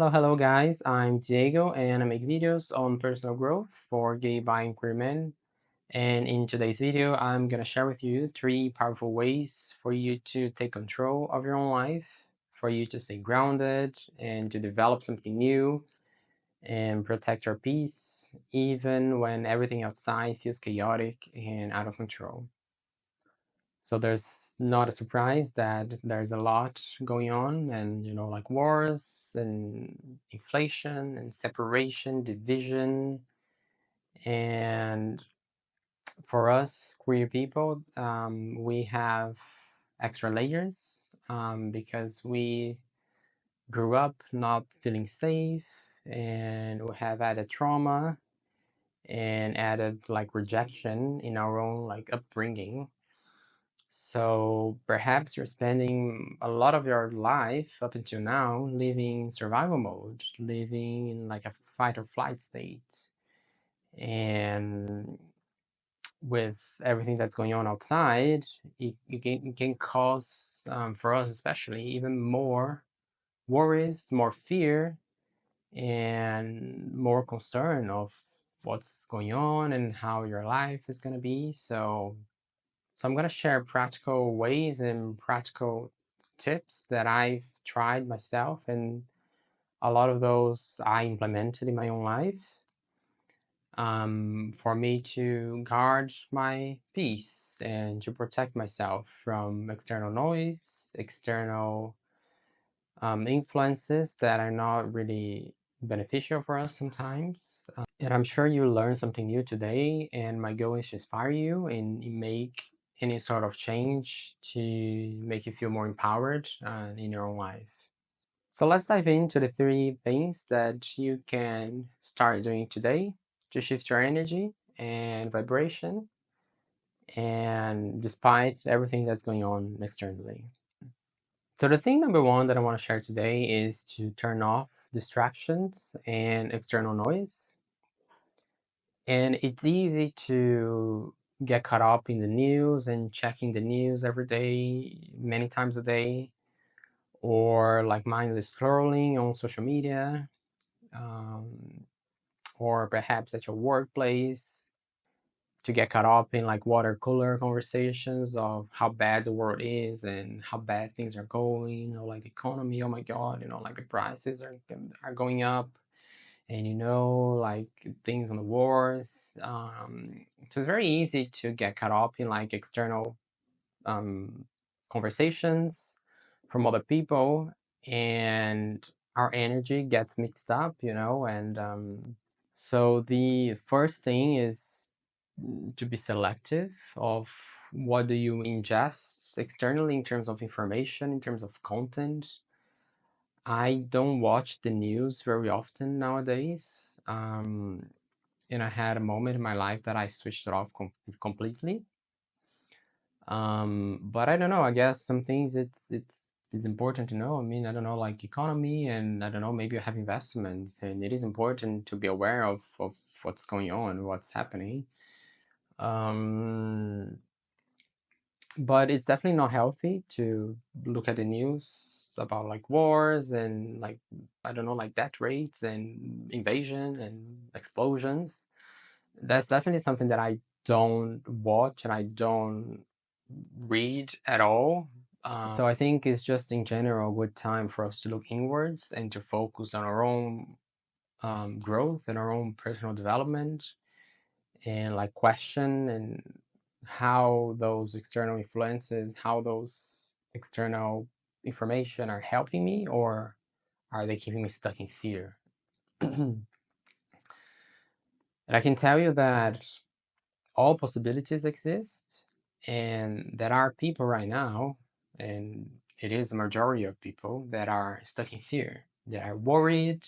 Hello guys, I'm Diego and I make videos on personal growth for gay, bi, and queer men. And in today's video, I'm gonna share with you 3 powerful ways for you to take control of your own life, for you to stay grounded and to develop something new and protect your peace, even when everything outside feels chaotic and out of control. So there's not a surprise that there's a lot going on, and like wars and inflation and separation, division. And for us queer people, we have extra layers because we grew up not feeling safe, and we have added trauma and added like rejection in our own like upbringing. So perhaps you're spending a lot of your life up until now living in survival mode, living in like a fight or flight state. And with everything that's going on outside, it can cause, for us especially, even more worries, more fear, and more concern of what's going on and how your life is going to be. So I'm going to share practical ways and practical tips that I've tried myself, and a lot of those I implemented in my own life, for me to guard my peace and to protect myself from external noise, external influences that are not really beneficial for us sometimes. And I'm sure you learned something new today, and my goal is to inspire you and make any sort of change to make you feel more empowered in your own life. So let's dive into the 3 things that you can start doing today to shift your energy and vibration, and despite everything that's going on externally. So the thing number one that I want to share today is to turn off distractions and external noise. And it's easy to get caught up in the news and checking the news every day, many times a day, or like mindless scrolling on social media, um, or perhaps at your workplace, to get caught up in like water cooler conversations of how bad the world is and how bad things are going, or like the economy, oh my god, like the prices are going up, and like things on the wars. So it's very easy to get caught up in like external conversations from other people, and our energy gets mixed up, and so the first thing is to be selective of what do you ingest externally in terms of information, in terms of content. I don't watch the news very often nowadays. And I had a moment in my life that I switched it off completely. But I don't know. I guess some things it's important to know. I mean, I don't know, like economy, and I don't know, maybe you have investments, and it is important to be aware of what's going on, what's happening. Um, but it's definitely not healthy to look at the news about like wars and like, I don't know, like death rates and invasion and explosions. That's definitely something that I don't watch and I don't read at all. So I think it's just in general a good time for us to look inwards and to focus on our own growth and our own personal development, and like question and how those external influences, how those external information are helping me, or are they keeping me stuck in fear? And I can tell you that all possibilities exist, and there are people right now, and it is a majority of people that are stuck in fear. They are worried.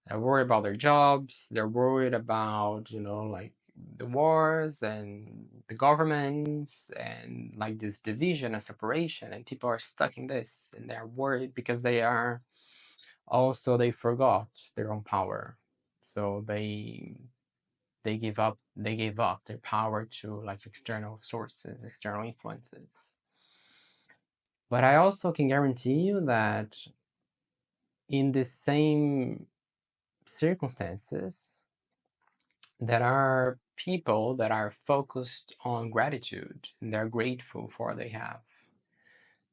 They're worried about their jobs. They're worried about, like the wars and the governments and like this division and separation. And people are stuck in this, and they're worried because they forgot their own power. So they gave up their power to like external sources, external influences. But I also can guarantee you that in the same circumstances, there are people that are focused on gratitude and they're grateful for what they have.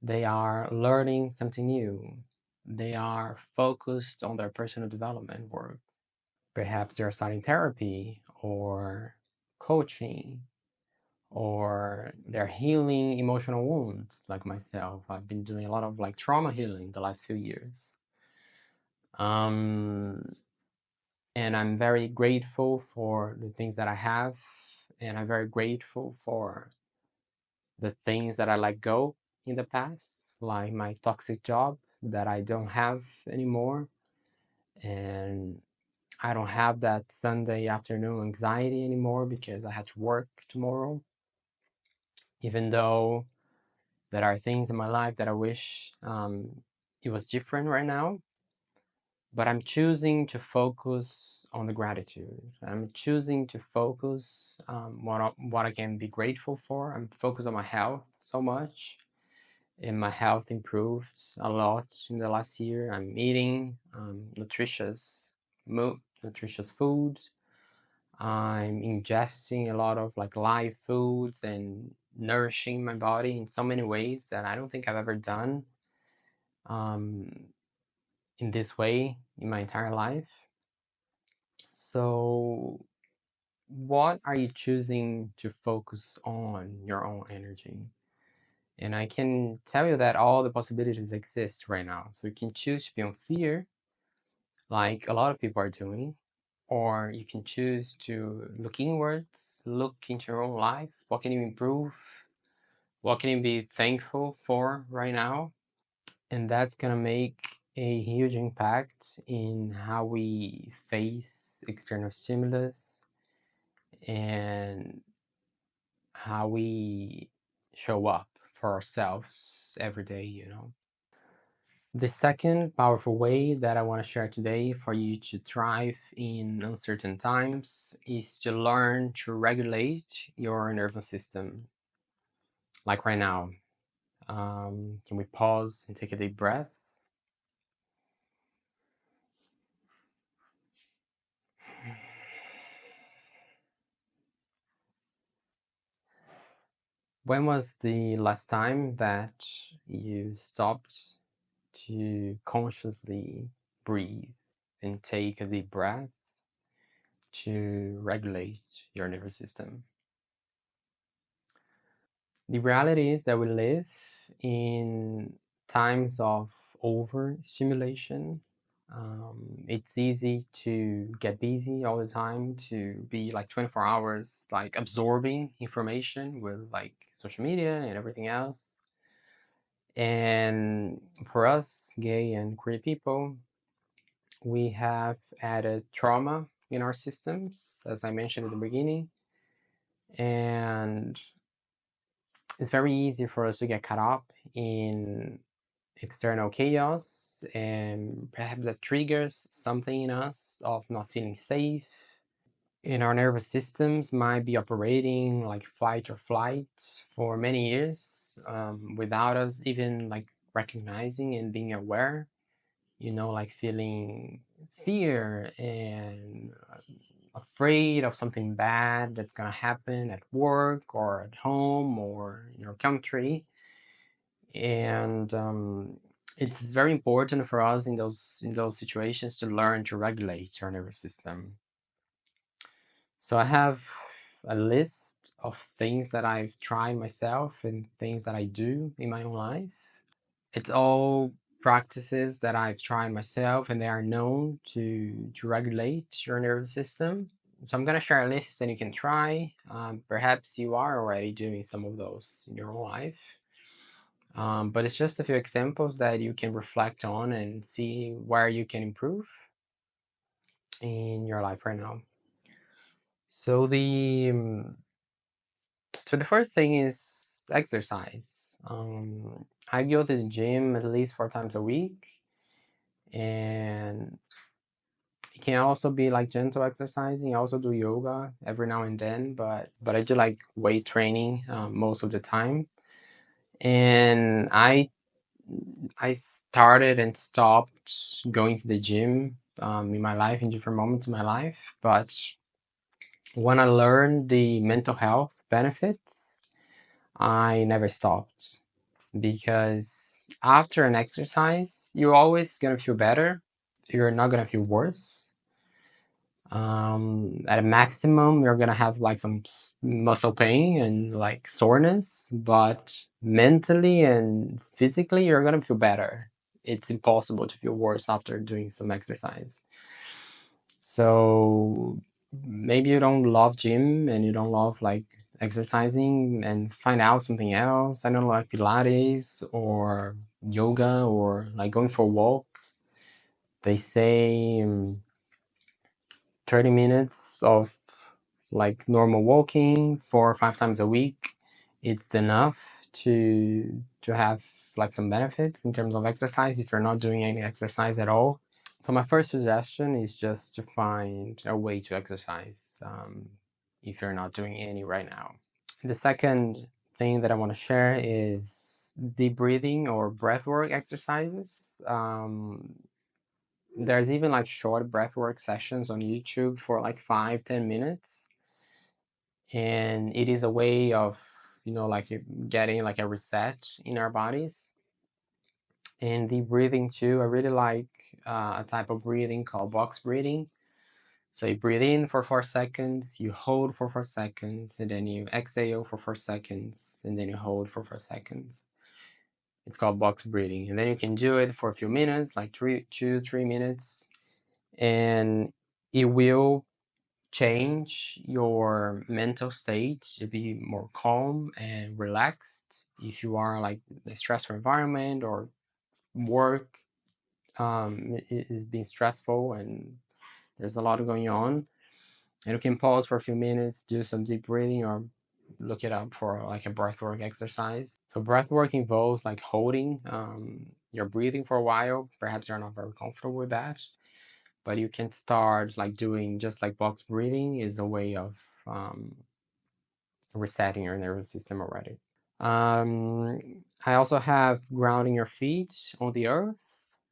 They are learning something new. They are focused on their personal development work. Perhaps they're starting therapy or coaching, or they're healing emotional wounds like myself. I've been doing a lot of like trauma healing the last few years. Um, and I'm very grateful for the things that I have, and I'm very grateful for the things that I let go in the past, like my toxic job that I don't have anymore, and I don't have that Sunday afternoon anxiety anymore because I had to work tomorrow, even though there are things in my life that I wish it was different right now. But I'm choosing to focus on the gratitude. I'm choosing to focus what I can be grateful for. I'm focused on my health so much, and my health improved a lot in the last year. I'm eating nutritious food. I'm ingesting a lot of like live foods and nourishing my body in so many ways that I don't think I've ever done um, in this way in my entire life. So, what are you choosing to focus on your own energy? And I can tell you that all the possibilities exist right now. So you can choose to be on fear, like a lot of people are doing, or you can choose to look inwards, look into your own life. What can you improve? What can you be thankful for right now? And that's gonna make a huge impact in how we face external stimulus and how we show up for ourselves every day, you know. The second powerful way that I want to share today for you to thrive in uncertain times is to learn to regulate your nervous system. Like right now, can we pause and take a deep breath? When was the last time that you stopped to consciously breathe and take a deep breath to regulate your nervous system? The reality is that we live in times of overstimulation. It's easy to get busy all the time, to be like 24 hours, like absorbing information with like social media and everything else. And for us, gay and queer people, we have added trauma in our systems, as I mentioned at the beginning. And it's very easy for us to get caught up in external chaos, and perhaps that triggers something in us of not feeling safe. And our nervous systems might be operating like fight or flight for many years without us even like recognizing and being aware, you know, like feeling fear and afraid of something bad that's gonna happen at work or at home or in your country. And it's very important for us in those situations to learn to regulate our nervous system. So I have a list of things that I've tried myself and things that I do in my own life. It's all practices that I've tried myself and they are known to regulate your nervous system. So I'm gonna share a list and you can try. Perhaps you are already doing some of those in your own life. But it's just a few examples that you can reflect on and see where you can improve in your life right now. So the first thing is exercise. I go to the gym at least 4 times a week, and it can also be like gentle exercising. I also do yoga every now and then, but I do like weight training most of the time. And I started and stopped going to the gym in my life, in different moments in my life, but when I learned the mental health benefits, I never stopped, because after an exercise, you're always gonna feel better. You're not gonna feel worse. At a maximum, you're gonna have like some muscle pain and like soreness, but mentally and physically, you're gonna feel better. It's impossible to feel worse after doing some exercise. So maybe you don't love gym and you don't love like exercising, and find out something else. I don't know, like Pilates or yoga or like going for a walk. They say 30 minutes of like normal walking 4 or 5 times a week, it's enough to have like some benefits in terms of exercise if you're not doing any exercise at all. So my first suggestion is just to find a way to exercise if you're not doing any right now. The second thing that I want to share is deep breathing or breathwork exercises. There's even like short breathwork sessions on YouTube for like 5-10 minutes, and it is a way of, you know, like getting like a reset in our bodies. And deep breathing too, I really like a type of breathing called box breathing. So you breathe in for 4 seconds, you hold for 4 seconds, and then you exhale for 4 seconds, and then you hold for 4 seconds. It's called box breathing, and then you can do it for a few minutes, like 2-3 minutes, and it will change your mental state to be more calm and relaxed. If you are like a stressful environment, or work is being stressful and there's a lot going on, and you can pause for a few minutes, do some deep breathing, or look it up for like a breathwork exercise. So breathwork involves like holding your breathing for a while. Perhaps you're not very comfortable with that, but you can start like doing just like box breathing is a way of resetting your nervous system already. I also have grounding your feet on the earth,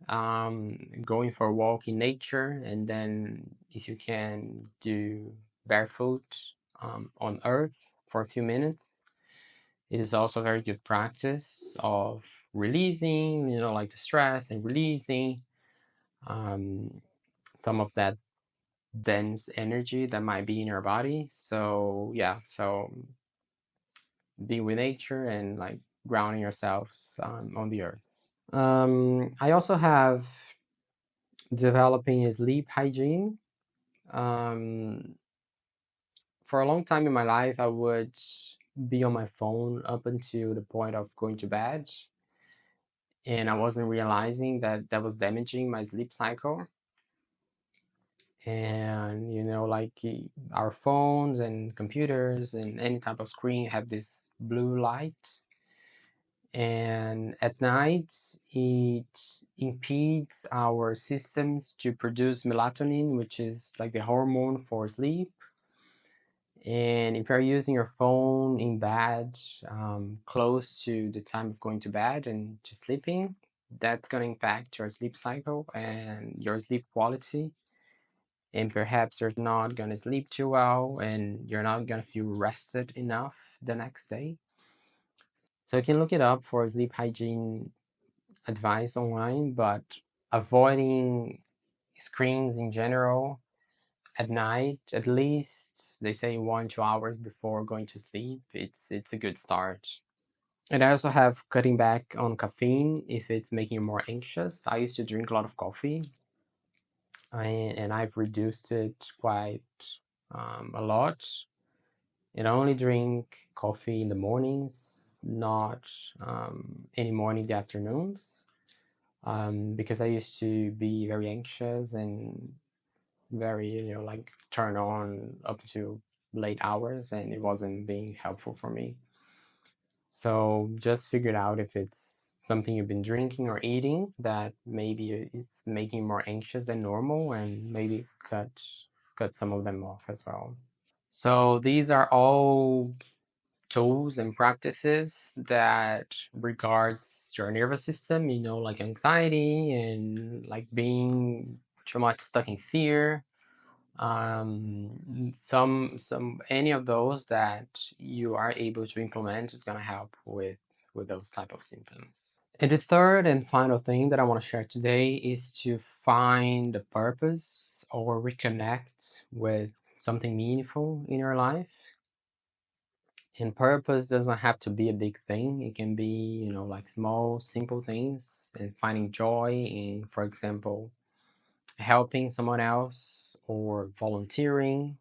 going for a walk in nature, and then if you can do barefoot on earth for a few minutes. It is also a very good practice of releasing, you know, like the stress, and releasing some of that dense energy that might be in your body. So yeah, so be with nature and like grounding yourselves on the earth. I also have developing a sleep hygiene. Um, for a long time in my life, I would be on my phone up until the point of going to bed, and I wasn't realizing that that was damaging my sleep cycle. And you know, like our phones and computers and any type of screen have this blue light, and at night it impedes our systems to produce melatonin, which is like the hormone for sleep. And if you're using your phone in bed, close to the time of going to bed and to sleeping, that's going to impact your sleep cycle and your sleep quality. And perhaps you're not going to sleep too well, and you're not going to feel rested enough the next day. So you can look it up for sleep hygiene advice online, but avoiding screens in general at night, at least they say 1-2 hours before going to sleep, it's a good start. And I also have cutting back on caffeine if it's making you more anxious. I used to drink a lot of coffee, and I've reduced it quite a lot. And I only drink coffee in the mornings, not anymore in the afternoons, because I used to be very anxious and very, you know, like turn on up to late hours, and it wasn't being helpful for me. So just figure it out if it's something you've been drinking or eating that maybe it's making you more anxious than normal, and maybe cut some of them off as well. So these are all tools and practices that regards your nervous system, you know, like anxiety and like being too much stuck in fear. Some any of those that you are able to implement is going to help with those type of symptoms. And the third and final thing that I want to share today is to find a purpose or reconnect with something meaningful in your life. And purpose doesn't have to be a big thing. It can be, you know, like small, simple things, and finding joy in, for example, helping someone else or volunteering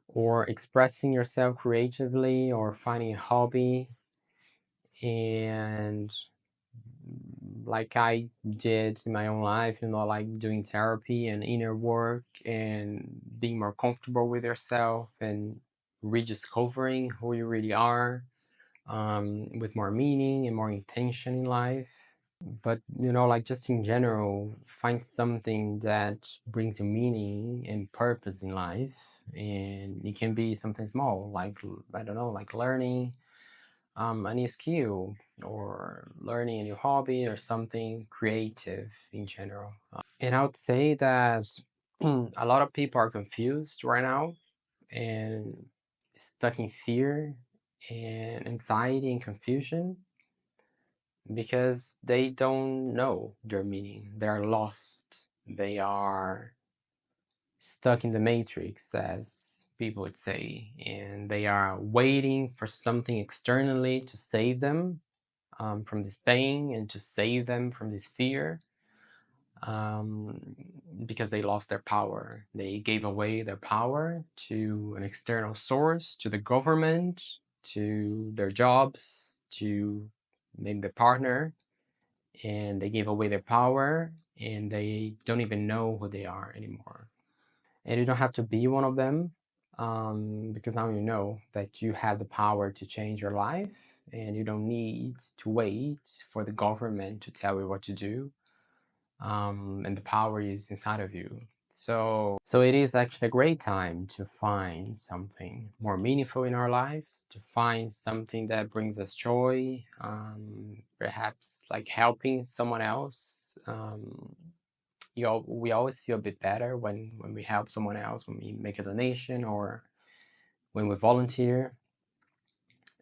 or expressing yourself creatively or finding a hobby. And like I did in my own life, you know, like doing therapy and inner work and being more comfortable with yourself and rediscovering who you really are, with more meaning and more intention in life. But you know, like just in general, find something that brings you meaning and purpose in life. And it can be something small, like, I don't know, like learning a new skill or learning a new hobby or something creative in general. And I would say that a lot of people are confused right now and stuck in fear and anxiety and confusion because they don't know their meaning. They are lost. They are stuck in the matrix, as people would say, and they are waiting for something externally to save them from this pain and to save them from this fear, um, because they lost their power. They gave away their power to an external source, to the government, to their jobs, to maybe the partner, and they gave away their power and they don't even know who they are anymore. And you don't have to be one of them, because now you know that you have the power to change your life and you don't need to wait for the government to tell you what to do, and the power is inside of you. So it is actually a great time to find something more meaningful in our lives, to find something that brings us joy, perhaps like helping someone else. We always feel a bit better when we help someone else, when we make a donation or when we volunteer.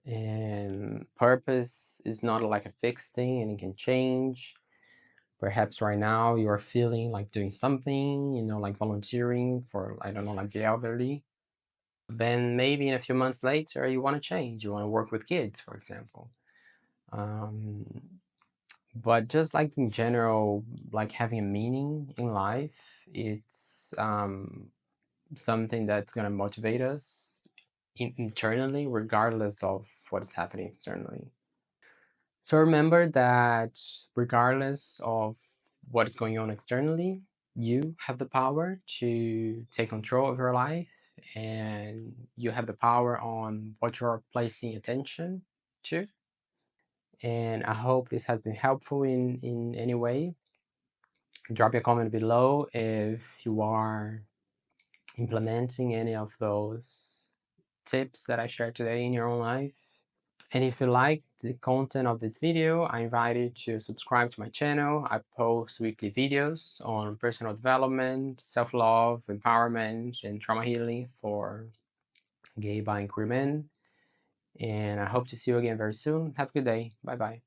And purpose is not like a fixed thing and it can change. Perhaps right now you're feeling like doing something, you know, like volunteering for, I don't know, like the elderly. Then maybe in a few months later, you want to change. You want to work with kids, for example. Um, but just like in general, like having a meaning in life, it's something that's going to motivate us internally, regardless of what is happening externally. So remember that regardless of what is going on externally, you have the power to take control of your life and you have the power on what you're placing attention to. And I hope this has been helpful in any way. Drop your comment below if you are implementing any of those tips that I shared today in your own life. And if you like the content of this video, I invite you to subscribe to my channel. I post weekly videos on personal development, self-love, empowerment, and trauma healing for gay, bi, and queer men. And I hope to see you again very soon. Have a good day. Bye bye.